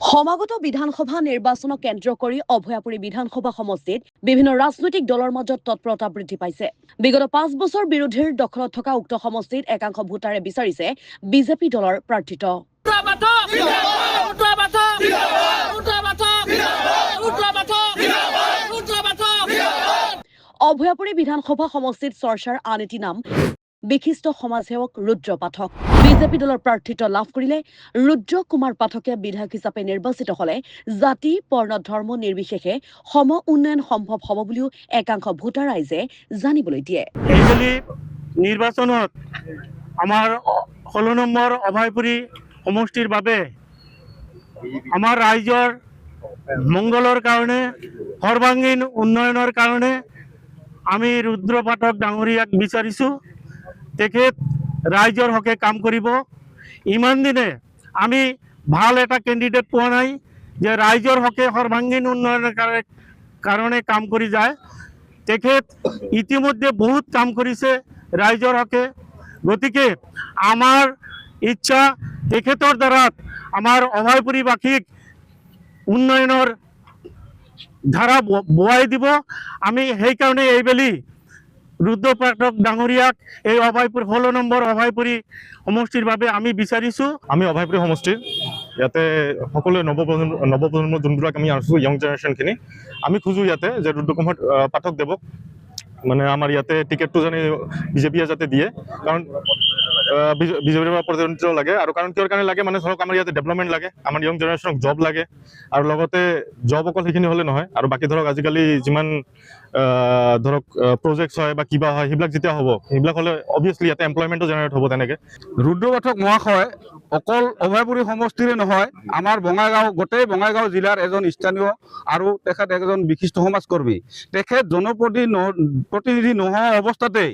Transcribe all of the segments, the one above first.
সমাগত বিধানসভা নিৰ্বাচনক কেন্দ্ৰ কৰি অভয়াপুৰী বিধানসভা সমষ্টিত বিভিন্ন ৰাজনৈতিক দলৰ মাজত তৎপৰতা বৃদ্ধি পাইছে। বিগত 5 বছৰ বিৰোধীৰ দখলত থকা উক্ত সমষ্টিত একাংশ ভোটাৰে বিচাৰিছে বিজেপি দলৰ প্ৰাৰ্থিত্ব। অভয়াপুৰী বিধানসভা সমষ্টিত চৰ্চাৰ আন এটি নাম বিশিষ্ট সমাজসেৱক ৰুদ্ৰ পাঠক। বিজেপি দলৰ প্ৰাৰ্থিত্ব লাভ কৰিলে ৰুদ্ৰ কুমাৰ পাঠকে বিধায়ক হিচাপে নিৰ্বাচিত হলে জাতি বৰ্ণ ধৰ্ম নিৰ্বিশেষে সম উন্নয়ন সম্ভৱ হ'ব বুলিও একাংশ ভোটাৰ ৰাইজে জানিবলৈ দিয়ে। এইবেলি নিৰ্বাচনত আমাৰ 16 নম্বৰ অভয়পুৰী সমষ্টিৰ বাবে আমাৰ ৰাইজৰ মংগলৰ কাৰণে সৰ্বাংগীন উন্নয়নৰ কাৰণে আমি ৰুদ্ৰ পাঠক ডাঙৰীয়াক বিচাৰিছোঁ। তেখেত ৰাইজৰ হকে কাম কৰিব। ইমান দিনে আমি ভাল এটা কেণ্ডিডেট পোৱা নাই যে ৰাইজৰ হকে সৰ্বাংগীন উন্নয়নৰ কাৰণে কাম কৰি যায়। তেখেত ইতিমধ্যে বহুত কাম কৰিছে ৰাইজৰ হকে। গতিকে আমাৰ ইচ্ছা তেখেতৰ দ্বাৰা আমাৰ অভয়পুৰীবাসীক উন্নয়নৰ ধাৰা বোৱাই দিব। আমি সেইকাৰণে এইবেলি ৰুদ্ৰ পাঠক ডাঙৰীয়াক এই অভয়পুৰী 16 নম্বৰ অভয়পুৰী সমষ্টিৰ বাবে আমি বিচাৰিছোঁ। আমি অভয়পুৰী সমষ্টিৰ ইয়াতে সকলোৱে নৱপ্ৰজন্ম যোনবিলাক আমি আছোঁ য়ং জেনেৰেশ্যনখিনি আমি খোজোঁ ইয়াতে যে ৰুদ্ৰ কুমাৰ পাঠক দেৱক মানে আমাৰ ইয়াতে টিকেটটো যেনে বিজেপিয়ে যাতে দিয়ে, কাৰণ বিজেপিৰ পৰা প্ৰতিনিধিত্ব লাগে। আৰু কাৰণ কিহৰ কাৰণে লাগে মানে ধৰক আমাৰ ইয়াতে ডেভেলপমেণ্ট লাগে, আমাৰ য়ং জেনেৰেশ্যনক জব লাগে। আৰু লগতে জব অকল সেইখিনি হ'লে নহয়, আৰু বাকী ধৰক আজিকালি যিমান ধৰক প্ৰজেক্টছ হয় বা কিবা হয় সেইবিলাক যেতিয়া হ'ব, সেইবিলাক হ'লে অবভিয়াছলি ইয়াতে এমপ্লয়মেণ্টো জেনেৰেট হ'ব। তেনেকৈ ৰুদ্ৰ পাঠক মহাশয় অকল অভয়পুৰী সমষ্টিৰে নহয়, আমাৰ বঙাইগাঁও গোটেই বঙাইগাঁও জিলাৰ এজন স্থানীয় আৰু তেখেত এজন বিশিষ্ট সমাজকৰ্মী। তেখেত জনপ্ৰতিনিধি নোহোৱা অৱস্থাতেই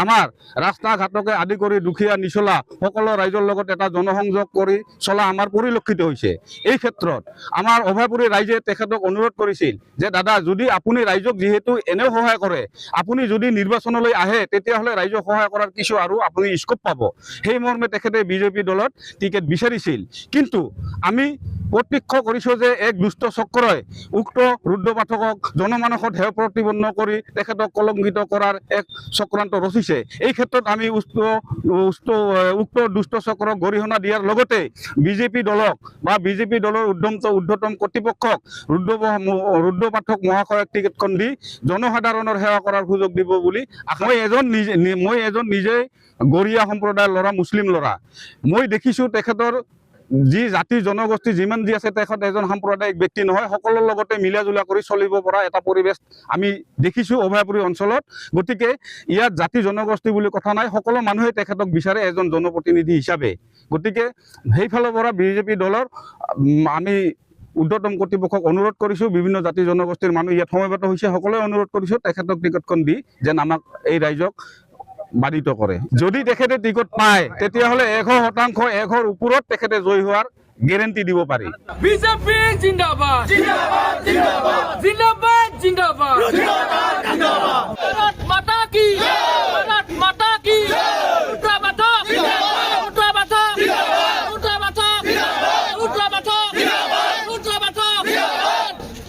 আমাৰ ৰাস্তা ঘাটকে আদি কৰি দুখীয়া নিচলা সকলো ৰাইজৰ লগত এটা জনসংযোগ কৰি চলা আমাৰ পৰিলক্ষিত হৈছে। এই ক্ষেত্ৰত আমাৰ অভয়পুৰী ৰাইজে তেখেতক অনুৰোধ কৰিছিল যে দাদা, যদি আপুনি ৰাইজক যিহেতু এনেও সহায় কৰে, আপুনি যদি নিৰ্বাচনলৈ আহে তেতিয়াহ'লে ৰাইজক সহায় কৰাৰ কিছু আৰু আপুনি স্কোপ পাব। সেই মৰ্মে তেখেতে বিজেপি দলত টিকেট বিচাৰিছিল। কিন্তু আমি প্ৰত্যক্ষ কৰিছোঁ যে এক দুষ্ট চক্ৰই উক্ত ৰুদ্ৰ পাঠকক জনমানসত হেয় প্ৰতিপন্ন কৰি তেখেতক কলংকিত কৰাৰ এক চক্ৰান্ত ৰচিছে। এই ক্ষেত্ৰত আমি উক্ত দুষ্ট চক্ৰক গৰিহণা দিয়াৰ লগতে বিজেপি দলক বা বিজেপি দলৰ ঊৰ্ধ্বতম কৰ্তৃপক্ষক ৰুদ্ৰ পাঠক মহাশয়ক টিকেটখন দি জনসাধাৰণৰ সেৱা কৰাৰ সুযোগ দিব বুলি মই এজন নিজে গৰীয়া সম্প্ৰদায়ৰ ল'ৰা, মুছলিম ল'ৰা। মই দেখিছোঁ তেখেতৰ যি জাতি জনগোষ্ঠী যিমান যি আছে, তেখেত এজন সাম্প্ৰদায়িক ব্যক্তি নহয়, সকলোৰ লগতে মিলা জুলা কৰি চলিব পৰা এটা পৰিৱেশ আমি দেখিছোঁ অভয়পুৰী অঞ্চলত। গতিকে ইয়াত জাতি জনগোষ্ঠী বুলি কথা নাই, সকলো মানুহে তেখেতক বিচাৰে এজন জনপ্ৰতিনিধি হিচাপে। গতিকে সেইফালৰ পৰা বিজেপি দলৰ আমি ঊৰ্ধ্বতম কৰ্তৃপক্ষক অনুৰোধ কৰিছোঁ, বিভিন্ন জাতি জনগোষ্ঠীৰ মানুহ ইয়াত সমবেত হৈছে, সকলোৱে অনুৰোধ কৰিছোঁ তেখেতক টিকটখন দি যেন আমাক এই ৰাইজক বাধিত কৰে। যদি তেখেতে টিকট পায় তেতিয়াহ'লে 100% 100ৰ ওপৰত তেখেতে জয়ী হোৱাৰ গেৰেণ্টি দিব পাৰি। বিজেপি জিন্দাবাদ, জিন্দাবাদ, জিন্দাবাদ, জিন্দাবাদ, জিন্দাবাদ।